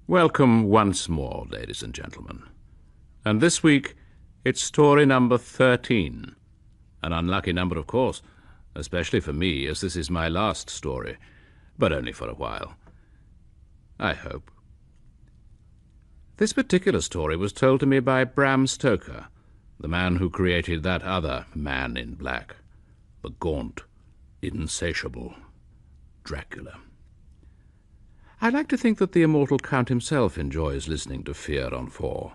Welcome once more, ladies and gentlemen. And this week, it's story number 13. An unlucky number, of course, especially for me, as this is my last story, but only for a while. I hope. This particular story was told to me by Bram Stoker, the man who created that other man in black, the gaunt, insatiable Dracula. I like to think that the immortal Count himself enjoys listening to Fear on Four,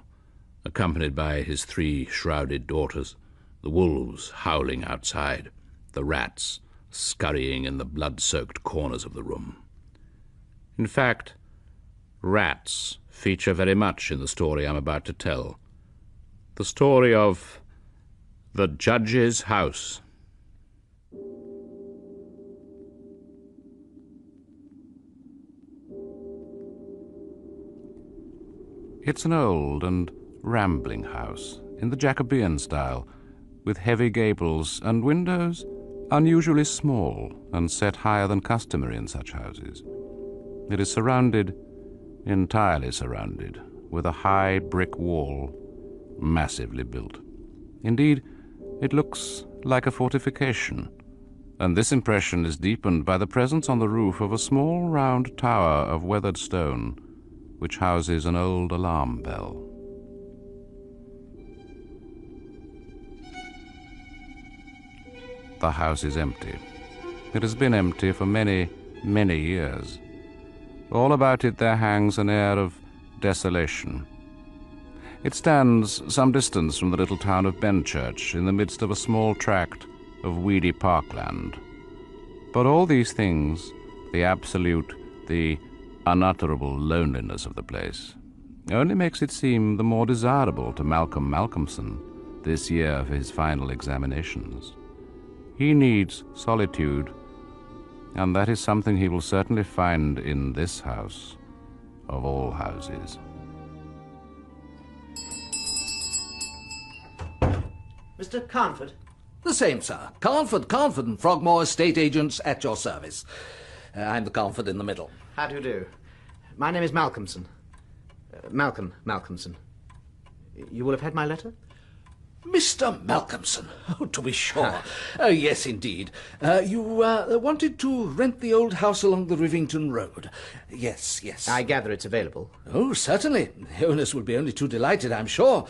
accompanied by his 3 shrouded daughters, the wolves howling outside, the rats scurrying in the blood-soaked corners of the room. In fact, rats feature very much in the story I'm about to tell, the story of the Judge's House. It's an old and rambling house in the Jacobean style, with heavy gables and windows unusually small and set higher than customary in such houses. It is entirely surrounded, with a high brick wall, massively built. Indeed, it looks like a fortification, and this impression is deepened by the presence on the roof of a small round tower of weathered stone, which houses an old alarm bell. The house is empty. It has been empty for many, many years. All about it there hangs an air of desolation. It stands some distance from the little town of Benchurch, in the midst of a small tract of weedy parkland. But all these things, the absolute, the unutterable loneliness of the place, only makes it seem the more desirable to Malcolm Malkinson this year for his final examinations. He needs solitude, and that is something he will certainly find in this house, of all houses. Mr. Carnford? The same, sir. Carnford and Frogmore estate agents at your service. I'm the Carnford in the middle. How do you do? My name is Malkinson. Malcolm Malkinson. You will have had my letter? Mr. Malkinson. Oh, to be sure. Yes, indeed. You wanted to rent the old house along the Rivington Road. Yes. I gather it's available. Oh, certainly. The owners will be only too delighted, I'm sure.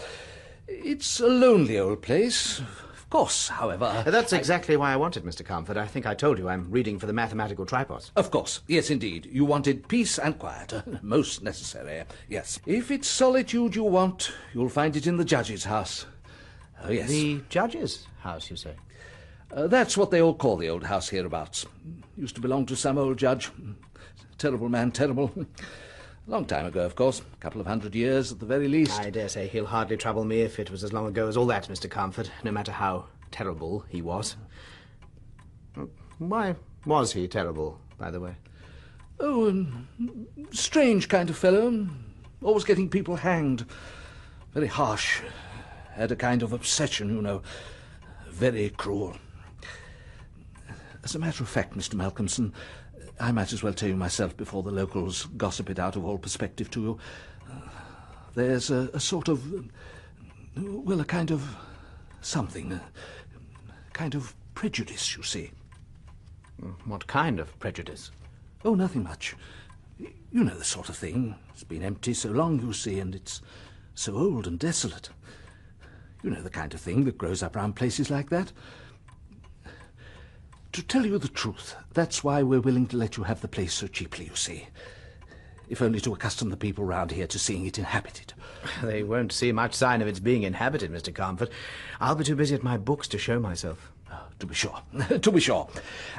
It's a lonely old place. Of course, however... That's exactly why I wanted, Mr. Carnford. I think I told you I'm reading for the mathematical tripos. Of course. Yes, indeed. You wanted peace and quiet. Most necessary. Yes. If it's solitude you want, you'll find it in the Judge's house. Oh, yes. The Judge's house, you say? That's what they all call the old house hereabouts. Used to belong to some old judge. Terrible man, terrible. Long time ago, of course. A couple of 100 years at the very least. I dare say he'll hardly trouble me if it was as long ago as all that, Mr. Carnford, no matter how terrible he was. Why was he terrible, by the way? Oh, strange kind of fellow. Always getting people hanged. Very harsh. Had a kind of obsession, you know. Very cruel. As a matter of fact, Mr. Malkinson, I might as well tell you myself before the locals gossip it out of all perspective to you. There's a sort of... well, a kind of something. A kind of prejudice, you see. What kind of prejudice? Oh, nothing much. You know the sort of thing. It's been empty so long, you see, and it's so old and desolate. You know the kind of thing that grows up round places like that. To tell you the truth, that's why we're willing to let you have the place so cheaply, you see. If only to accustom the people round here to seeing it inhabited. They won't see much sign of its being inhabited, Mr. Carnford. I'll be too busy at my books to show myself. To be sure. To be sure.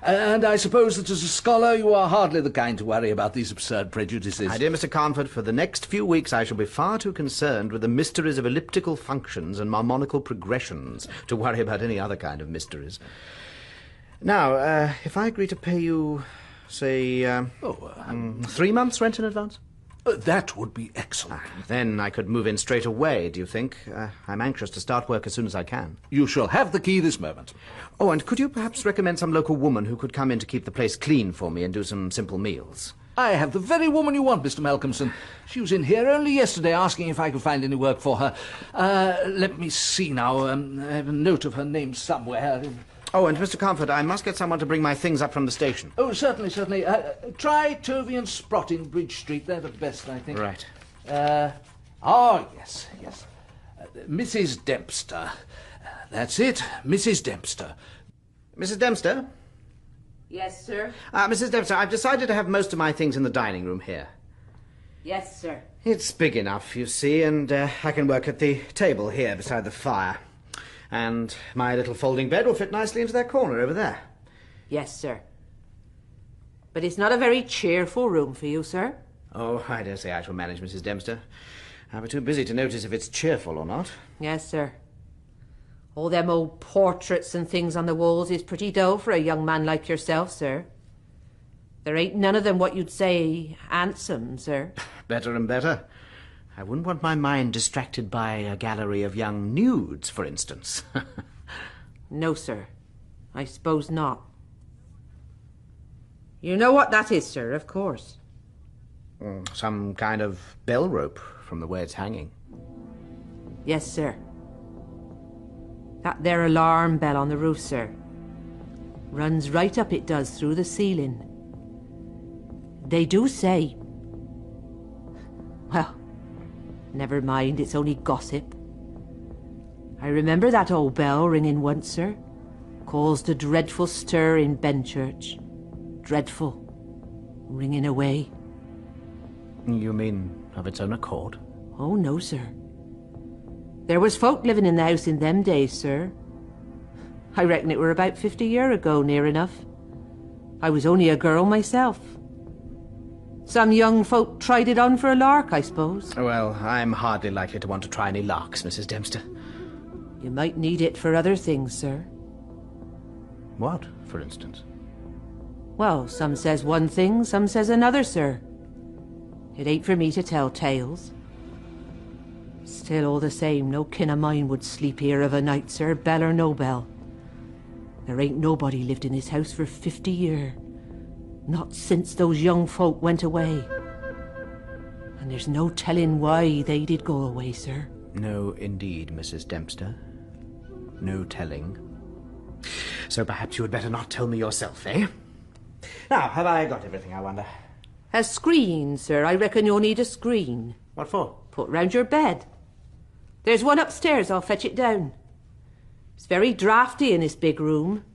And I suppose that as a scholar you are hardly the kind to worry about these absurd prejudices. My dear Mr. Carnford, for the next few weeks I shall be far too concerned with the mysteries of elliptical functions and harmonical progressions to worry about any other kind of mysteries. Now, if I agree to pay you, say, 3 months' rent in advance? That would be excellent. Then I could move in straight away, do you think? I'm anxious to start work as soon as I can. You shall have the key this moment. Oh, and could you perhaps recommend some local woman who could come in to keep the place clean for me and do some simple meals? I have the very woman you want, Mr. Malkinson. She was in here only yesterday asking if I could find any work for her. Let me see now. I have a note of her name somewhere. Oh, and Mr. Comfort, I must get someone to bring my things up from the station. Oh, certainly. Try Tovey and Sprott in Bridge Street. They're the best, I think. Right. Yes. Mrs. Dempster. That's it, Mrs. Dempster. Mrs. Dempster? Yes, sir. Mrs. Dempster, I've decided to have most of my things in the dining room here. Yes, sir. It's big enough, you see, and I can work at the table here beside the fire. And my little folding bed will fit nicely into that corner over there. Yes, sir. But it's not a very cheerful room for you, sir. Oh, I dare say I shall manage, Mrs. Dempster. I'll be too busy to notice if it's cheerful or not. Yes, sir. All them old portraits and things on the walls is pretty dull for a young man like yourself, sir. There ain't none of them what you'd say handsome, sir. Better and better. I wouldn't want my mind distracted by a gallery of young nudes, for instance. No, sir. I suppose not. You know what that is, sir, of course. Some kind of bell rope, from the way it's hanging. Yes, sir. That there alarm bell on the roof, sir. Runs right up, it does, through the ceiling. They do say... Well, never mind, it's only gossip. I remember that old bell ringing once, sir. Caused a dreadful stir in Benchurch. Dreadful. Ringing away. You mean of its own accord? Oh, no, sir. There was folk living in the house in them days, sir. I reckon it were about 50 year ago, near enough. I was only a girl myself. Some young folk tried it on for a lark, I suppose. Well, I'm hardly likely to want to try any larks, Mrs. Dempster. You might need it for other things, sir. What, for instance? Well, some says one thing, some says another, sir. It ain't for me to tell tales. Still, all the same, no kin of mine would sleep here of a night, sir, bell or no bell. There ain't nobody lived in this house for 50 year. Not since those young folk went away. And there's no telling why they did go away, sir. No, indeed, Mrs. Dempster. No telling. So perhaps you had better not tell me yourself, eh? Now, have I got everything, I wonder? A screen, sir. I reckon you'll need a screen. What for? Put round your bed. There's one upstairs, I'll fetch it down. It's very draughty in this big room.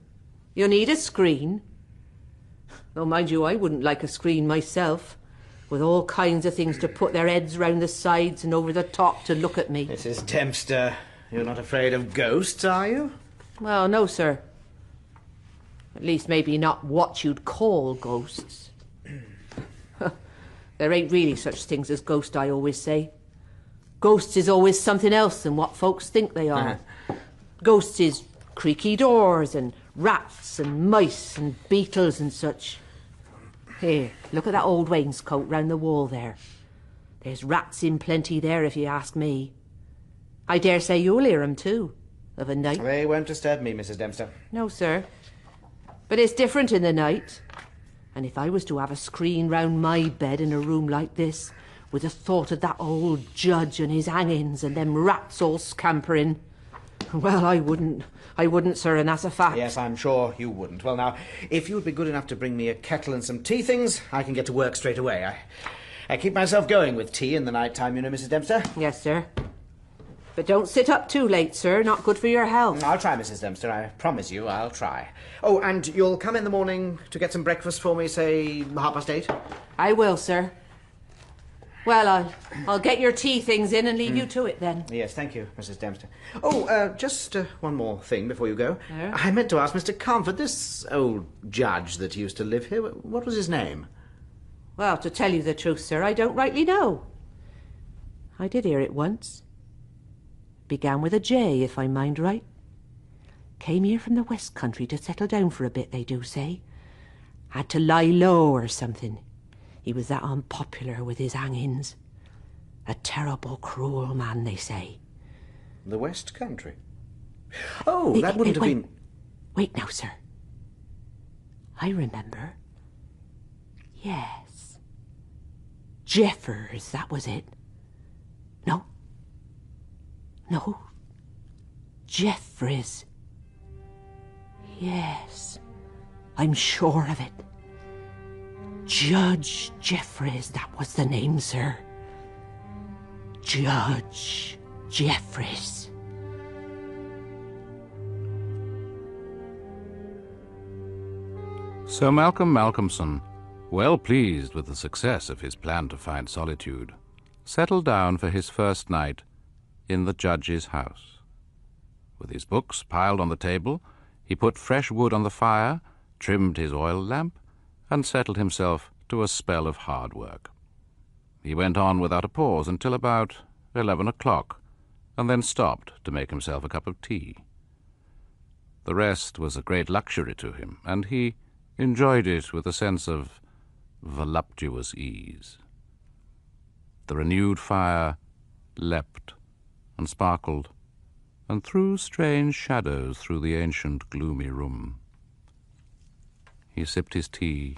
You'll need a screen. Though, mind you, I wouldn't like a screen myself, with all kinds of things to put their heads round the sides and over the top to look at me. Mrs. Dempster, you're not afraid of ghosts, are you? Well, no, sir. At least maybe not what you'd call ghosts. There ain't really such things as ghosts, I always say. Ghosts is always something else than what folks think they are. Ghosts is creaky doors and rats and mice and beetles and such. Here, look at that old wainscot round the wall there. There's rats in plenty there, if you ask me. I dare say you'll hear 'em too, of a night. They won't disturb me, Mrs. Dempster. No, sir. But it's different in the night. And if I was to have a screen round my bed in a room like this, with the thought of that old judge and his hangings and them rats all scampering, well, I wouldn't, sir, and that's a fact. Yes, I'm sure you wouldn't. Well, now, if you would be good enough to bring me a kettle and some tea things, I can get to work straight away. I keep myself going with tea in the night time, you know, Mrs. Dempster. Yes, sir. But don't sit up too late, sir. Not good for your health. I'll try, Mrs. Dempster. I promise you I'll try. Oh, and you'll come in the morning to get some breakfast for me, say, 8:30? I will, sir. Well, I'll get your tea things in and leave you to it, then. Yes, thank you, Mrs. Dempster. Oh, just one more thing before you go. Yeah? I meant to ask Mr. Comfort, this old judge that used to live here, what was his name? Well, to tell you the truth, sir, I don't rightly know. I did hear it once. Began with a J, if I mind right. Came here from the West Country to settle down for a bit, they do say. Had to lie low or something. He was that unpopular with his hangings. A terrible, cruel man, they say. The West Country? Oh, that wouldn't have been... Wait now, sir. I remember. Yes. Jeffers, that was it. No. No. Jeffries. Yes, I'm sure of it. Judge Jeffries, that was the name, sir. Judge Jeffries. So Malcolm Malkinson, well pleased with the success of his plan to find solitude, settled down for his first night in the judge's house. With his books piled on the table, he put fresh wood on the fire, trimmed his oil lamp, and settled himself to a spell of hard work. He went on without a pause until about 11 o'clock, and then stopped to make himself a cup of tea. The rest was a great luxury to him, and he enjoyed it with a sense of voluptuous ease. The renewed fire leapt and sparkled and threw strange shadows through the ancient gloomy room. He sipped his tea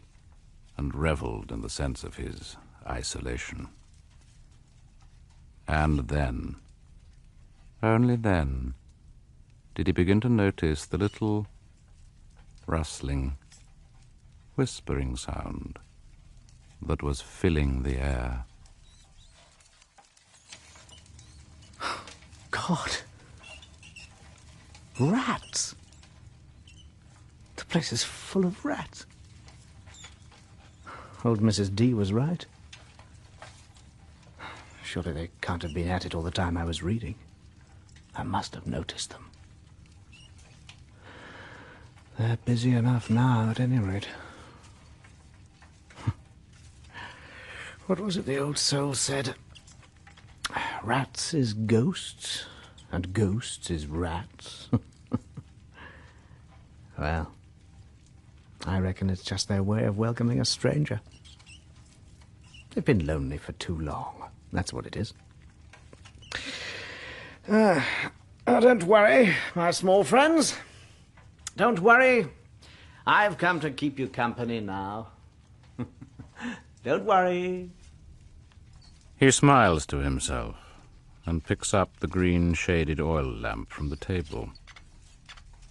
and revelled in the sense of his isolation. And then, only then, did he begin to notice the little rustling, whispering sound that was filling the air. God. Rats. The place is full of rats. Old Mrs. D was right. Surely they can't have been at it all the time I was reading. I must have noticed them. They're busy enough now, at any rate. What was it the old soul said? Rats is ghosts, and ghosts is rats. Well, I reckon it's just their way of welcoming a stranger. They've been lonely for too long. That's what it is. Don't worry, my small friends. Don't worry. I've come to keep you company now. Don't worry. He smiles to himself and picks up the green-shaded oil lamp from the table.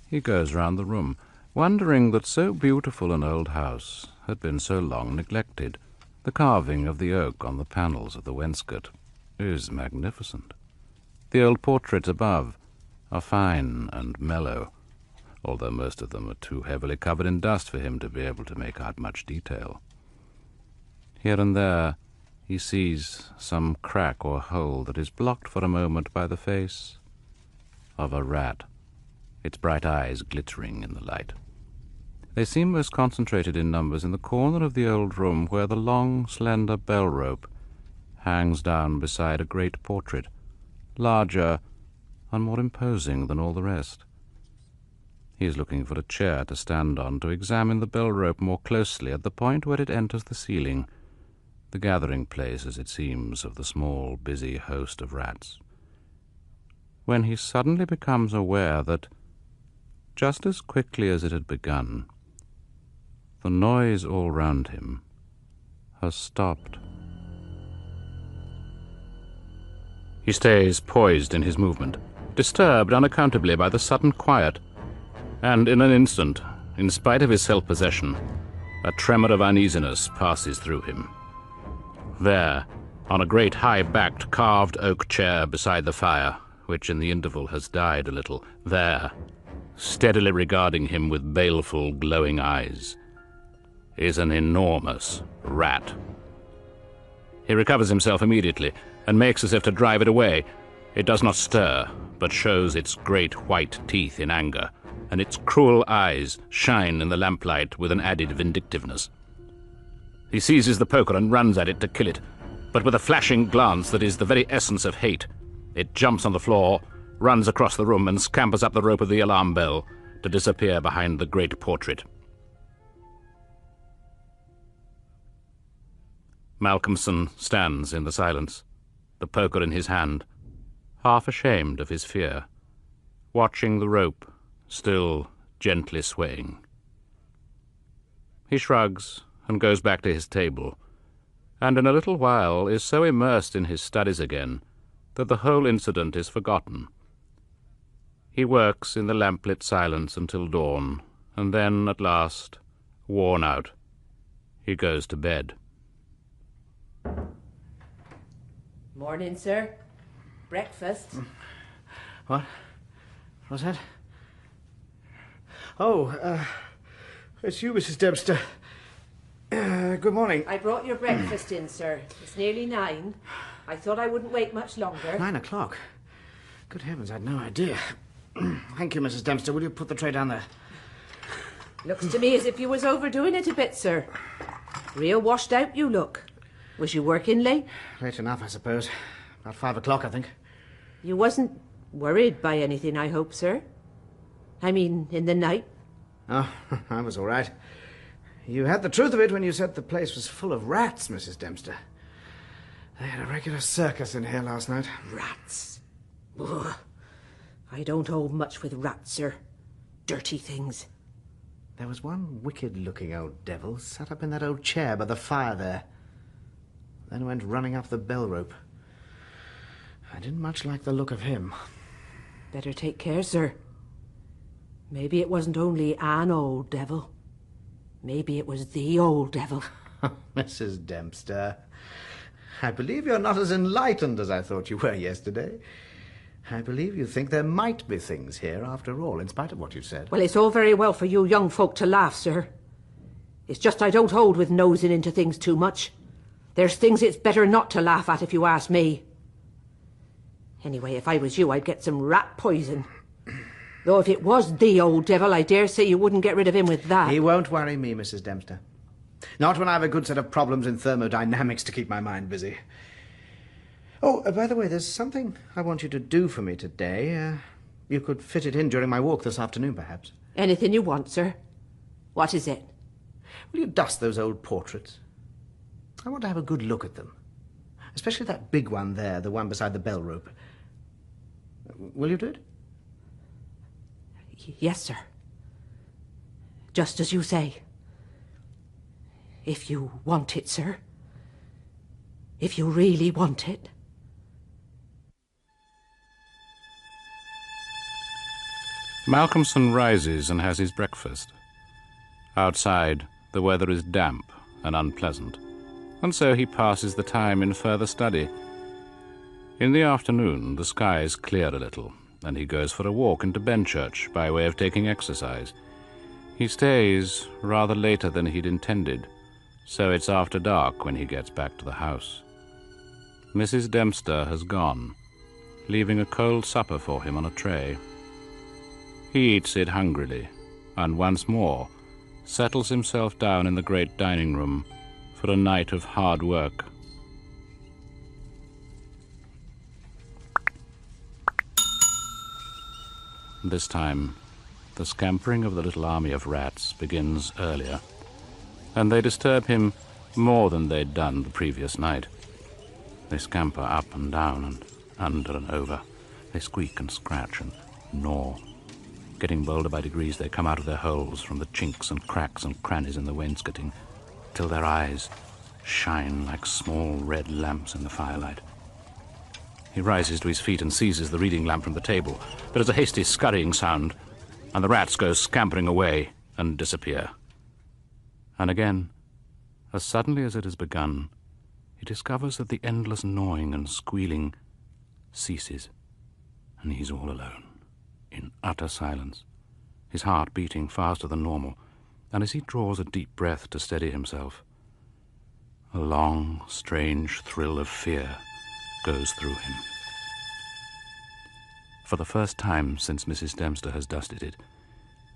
He goes round the room, wondering that so beautiful an old house had been so long neglected. The carving of the oak on the panels of the wainscot is magnificent. The old portraits above are fine and mellow, although most of them are too heavily covered in dust for him to be able to make out much detail. Here and there he sees some crack or hole that is blocked for a moment by the face of a rat, its bright eyes glittering in the light. They seem most concentrated in numbers in the corner of the old room where the long, slender bell rope hangs down beside a great portrait, larger and more imposing than all the rest. He is looking for a chair to stand on to examine the bell rope more closely at the point where it enters the ceiling, the gathering place, as it seems, of the small, busy host of rats, when he suddenly becomes aware that, just as quickly as it had begun, the noise all round him has stopped. He stays poised in his movement, disturbed unaccountably by the sudden quiet, and in an instant, in spite of his self-possession, a tremor of uneasiness passes through him. There, on a great high-backed carved oak chair beside the fire, which in the interval has died a little, there, steadily regarding him with baleful, glowing eyes, is an enormous rat. He recovers himself immediately and makes as if to drive it away. It does not stir, but shows its great white teeth in anger, and its cruel eyes shine in the lamplight with an added vindictiveness. He seizes the poker and runs at it to kill it, but with a flashing glance that is the very essence of hate, it jumps on the floor, runs across the room, and scampers up the rope of the alarm bell to disappear behind the great portrait. Malkinson stands in the silence, the poker in his hand, half ashamed of his fear, watching the rope still gently swaying. He shrugs and goes back to his table, and in a little while is so immersed in his studies again that the whole incident is forgotten. He works in the lamplit silence until dawn, and then, at last, worn out, he goes to bed. Morning, sir. Breakfast. What? What's that? Oh, it's you, Mrs. Dempster. Good morning. I brought your breakfast in, sir. It's nearly 9. I thought I wouldn't wait much longer. 9 o'clock? Good heavens, I'd no idea. Thank you, Mrs. Dempster. Will you put the tray down there? Looks to me as if you was overdoing it a bit, sir. Real washed out you look. Was you working late? Late enough, I suppose. About 5 o'clock, I think. You wasn't worried by anything, I hope, sir? I mean, in the night? Oh, I was all right. You had the truth of it when you said the place was full of rats, Mrs. Dempster. They had a regular circus in here last night. Rats. Ugh. I don't hold much with rats, sir. Dirty things. There was one wicked-looking old devil sat up in that old chair by the fire there. Then went running up the bell rope. I didn't much like the look of him. Better take care, sir. Maybe it wasn't only an old devil. Maybe it was the old devil. Mrs. Dempster, I believe you're not as enlightened as I thought you were yesterday. I believe you think there might be things here after all, in spite of what you said. Well, it's all very well for you young folk to laugh, sir. It's just I don't hold with nosing into things too much. There's things it's better not to laugh at, if you ask me. Anyway, if I was you, I'd get some rat poison. Though if it was the old devil, I dare say you wouldn't get rid of him with that. He won't worry me, Mrs. Dempster. Not when I have a good set of problems in thermodynamics to keep my mind busy. Oh, by the way, there's something I want you to do for me today. You could fit it in during my walk this afternoon, perhaps. Anything you want, sir. What is it? Will you dust those old portraits? I want to have a good look at them. Especially that big one there, the one beside the bell rope. Will you do it? Yes, sir. Just as you say. If you want it, sir. If you really want it. Malkinson rises and has his breakfast. Outside, the weather is damp and unpleasant, and so he passes the time in further study. In the afternoon, the skies clear a little, and he goes for a walk into Benchurch by way of taking exercise. He stays rather later than he'd intended, so it's after dark when he gets back to the house. Mrs. Dempster has gone, leaving a cold supper for him on a tray. He eats it hungrily, and once more settles himself down in the great dining room for a night of hard work. This time, the scampering of the little army of rats begins earlier, and they disturb him more than they'd done the previous night. They scamper up and down and under and over. They squeak and scratch and gnaw. Getting bolder by degrees, they come out of their holes from the chinks and cracks and crannies in the wainscoting, till their eyes shine like small red lamps in the firelight. He rises to his feet and seizes the reading lamp from the table. There is a hasty scurrying sound, and the rats go scampering away and disappear. And again, as suddenly as it has begun, he discovers that the endless gnawing and squealing ceases, and he's all alone, in utter silence, his heart beating faster than normal, and as he draws a deep breath to steady himself, a long, strange thrill of fear goes through him. For the first time since Mrs. Dempster has dusted it,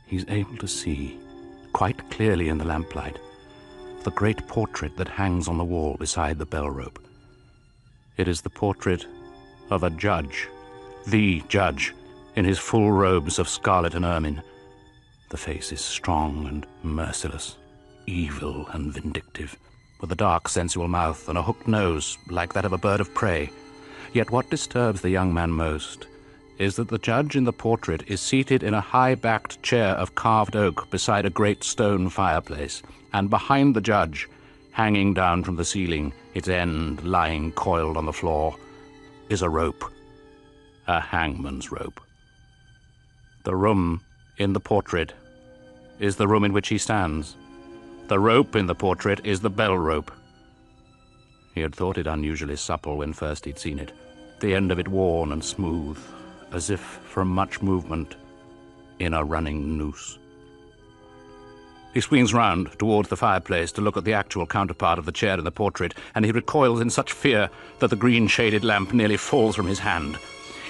he's able to see, quite clearly in the lamplight, the great portrait that hangs on the wall beside the bell rope. It is the portrait of a judge, the judge, in his full robes of scarlet and ermine. The face is strong and merciless, evil and vindictive, with a dark, sensual mouth and a hooked nose like that of a bird of prey. Yet what disturbs the young man most is that the judge in the portrait is seated in a high-backed chair of carved oak beside a great stone fireplace, and behind the judge, Hanging down from the ceiling, its end lying coiled on the floor, is a rope. A hangman's rope. The room in the portrait is the room in which he stands. The rope in the portrait is the bell rope. He had thought it unusually supple when first he'd seen it, the end of it worn and smooth, as if from much movement in a running noose. He swings round towards the fireplace to look at the actual counterpart of the chair in the portrait, and he recoils in such fear that the green-shaded lamp nearly falls from his hand.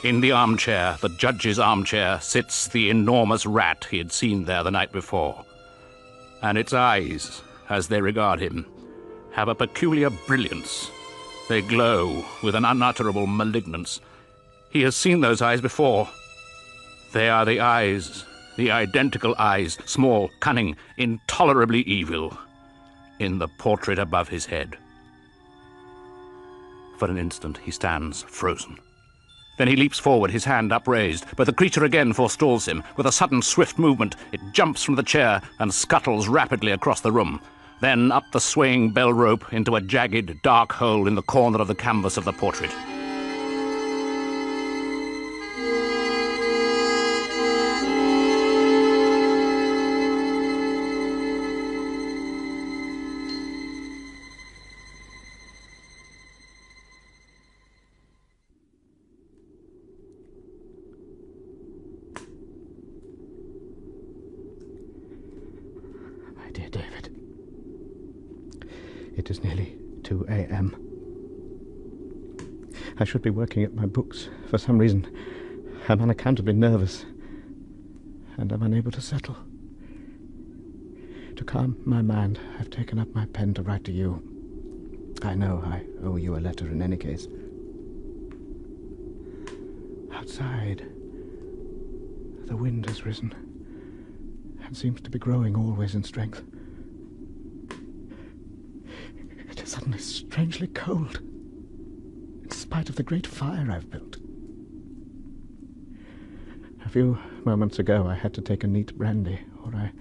In the armchair, the judge's armchair, sits the enormous rat he had seen there the night before. And its eyes, as they regard him, have a peculiar brilliance. They glow with an unutterable malignance. He has seen those eyes before. They are the eyes, the identical eyes, small, cunning, intolerably evil, in the portrait above his head. For an instant he stands frozen. Then he leaps forward, his hand upraised, but the creature again forestalls him. With a sudden, swift movement, it jumps from the chair and scuttles rapidly across the room. Then up the swaying bell rope into a jagged, dark hole in the corner of the canvas of the portrait. Dear David, it is nearly 2 a.m. I should be working at my books. For some reason, I'm unaccountably nervous, and I'm unable to settle. To calm my mind, I've taken up my pen to write to you. I know I owe you a letter in any case. Outside, the wind has risen and seems to be growing always in strength. It is suddenly strangely cold, in spite of the great fire I've built. A few moments ago I had to take a neat brandy, or I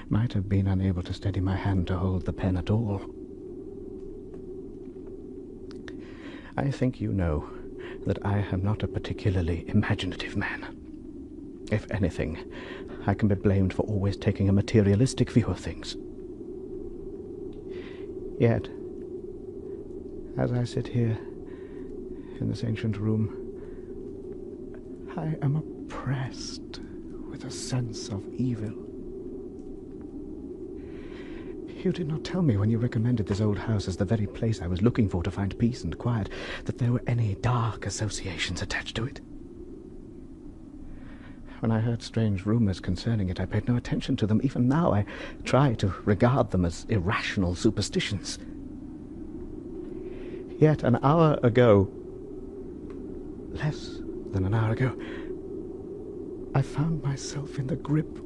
might have been unable to steady my hand to hold the pen at all. I think you know that I am not a particularly imaginative man. If anything, I can be blamed for always taking a materialistic view of things. Yet, as I sit here in this ancient room, I am oppressed with a sense of evil. You did not tell me when you recommended this old house as the very place I was looking for to find peace and quiet that there were any dark associations attached to it. When I heard strange rumors concerning it, I paid no attention to them. Even now, I try to regard them as irrational superstitions. Yet an hour ago, less than an hour ago, I found myself in the grip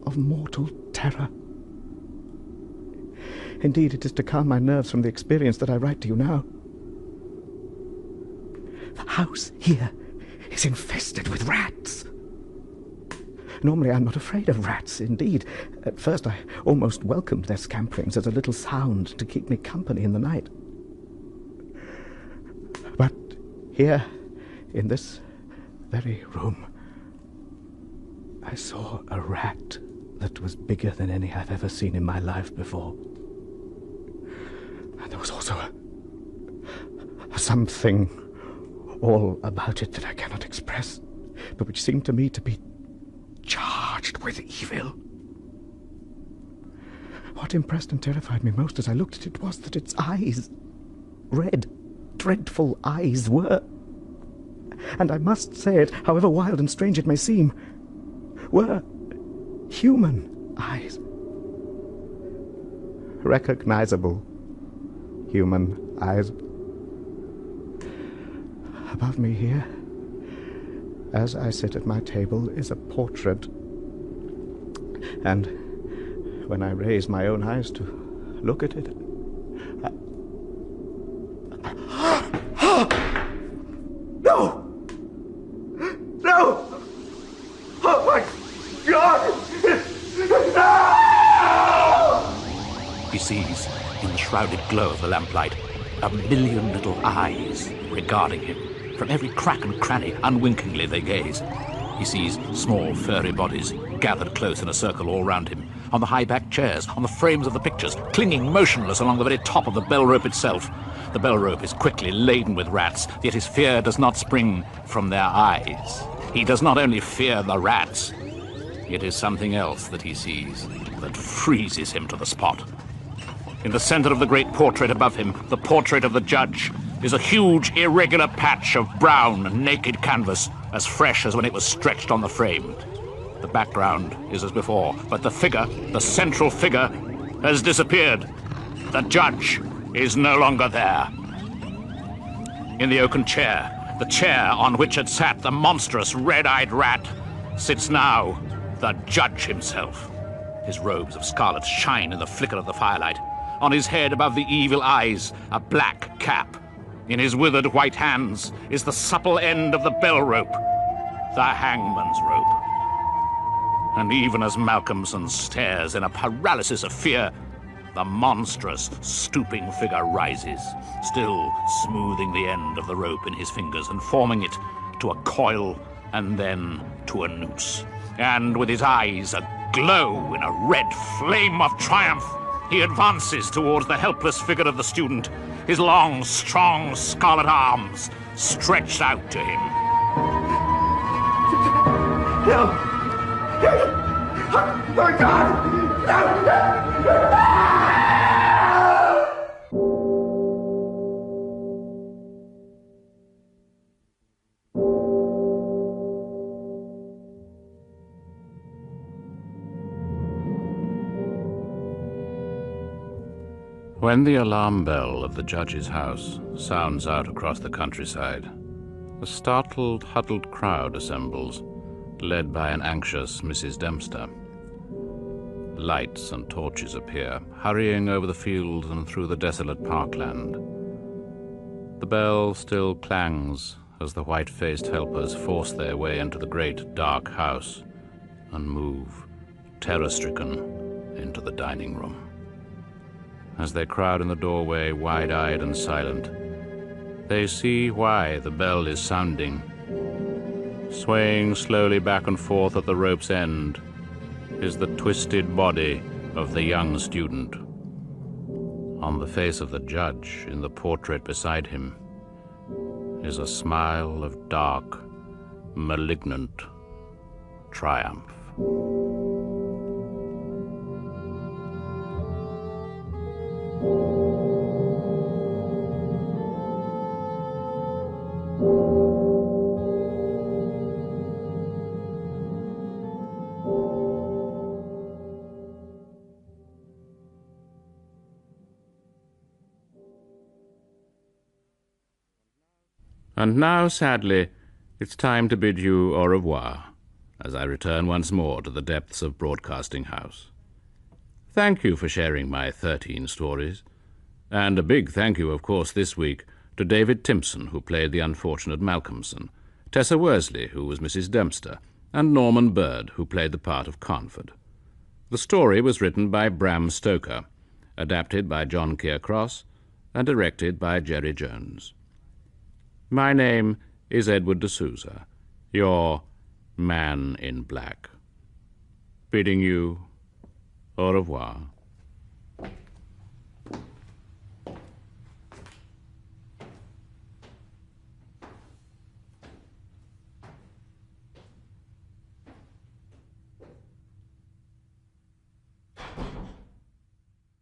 of mortal terror. Indeed, it is to calm my nerves from the experience that I write to you now. The house here is infested with rats. Normally I'm not afraid of rats, indeed. At first I almost welcomed their scamperings as a little sound to keep me company in the night. But here, in this very room, I saw a rat that was bigger than any I've ever seen in my life before. And there was also a something all about it that I cannot express, but which seemed to me to be charged with evil. What impressed and terrified me most as I looked at it was that its eyes, red, dreadful eyes, were, and I must say it, however wild and strange it may seem, were human eyes. Recognizable human eyes. Above me here, as I sit at my table, is a portrait. And when I raise my own eyes to look at it, No! No! Oh, my God! No! He sees, in the shrouded glow of the lamplight, 1,000,000 little eyes regarding him. From every crack and cranny, unwinkingly they gaze. He sees small, furry bodies gathered close in a circle all round him, on the high-backed chairs, on the frames of the pictures, clinging motionless along the very top of the bell rope itself. The bell rope is quickly laden with rats, yet his fear does not spring from their eyes. He does not only fear the rats, it is something else that he sees that freezes him to the spot. In the center of the great portrait above him, the portrait of the judge, is a huge, irregular patch of brown, naked canvas, as fresh as when it was stretched on the frame. The background is as before, but the figure, the central figure, has disappeared. The judge is no longer there. In the oaken chair, the chair on which had sat the monstrous red-eyed rat, sits now the judge himself. His robes of scarlet shine in the flicker of the firelight. On his head, above the evil eyes, a black cap. In his withered white hands is the supple end of the bell rope, the hangman's rope. And even as Malkinson stares in a paralysis of fear, the monstrous, stooping figure rises, still smoothing the end of the rope in his fingers and forming it to a coil and then to a noose. And with his eyes aglow in a red flame of triumph, he advances towards the helpless figure of the student, his long, strong, scarlet arms stretched out to him. No! Oh, my God! No! When the alarm bell of the judge's house sounds out across the countryside, a startled, huddled crowd assembles, led by an anxious Mrs. Dempster. Lights and torches appear, hurrying over the fields and through the desolate parkland. The bell still clangs as the white-faced helpers force their way into the great, dark house and move, terror-stricken, into the dining room. As they crowd in the doorway, wide-eyed and silent, they see why the bell is sounding. Swaying slowly back and forth at the rope's end is the twisted body of the young student. On the face of the judge, in the portrait beside him, is a smile of dark, malignant triumph. And now, sadly, it's time to bid you au revoir, as I return once more to the depths of Broadcasting House. Thank you for sharing my 13 stories, and a big thank you, of course, this week to David Timpson, who played the unfortunate Malkinson, Tessa Worsley, who was Mrs. Dempster, and Norman Bird, who played the part of Carnford. The story was written by Bram Stoker, adapted by John Keir Cross, and directed by Jerry Jones. My name is Edward D'Souza, your Man in Black, bidding you au revoir.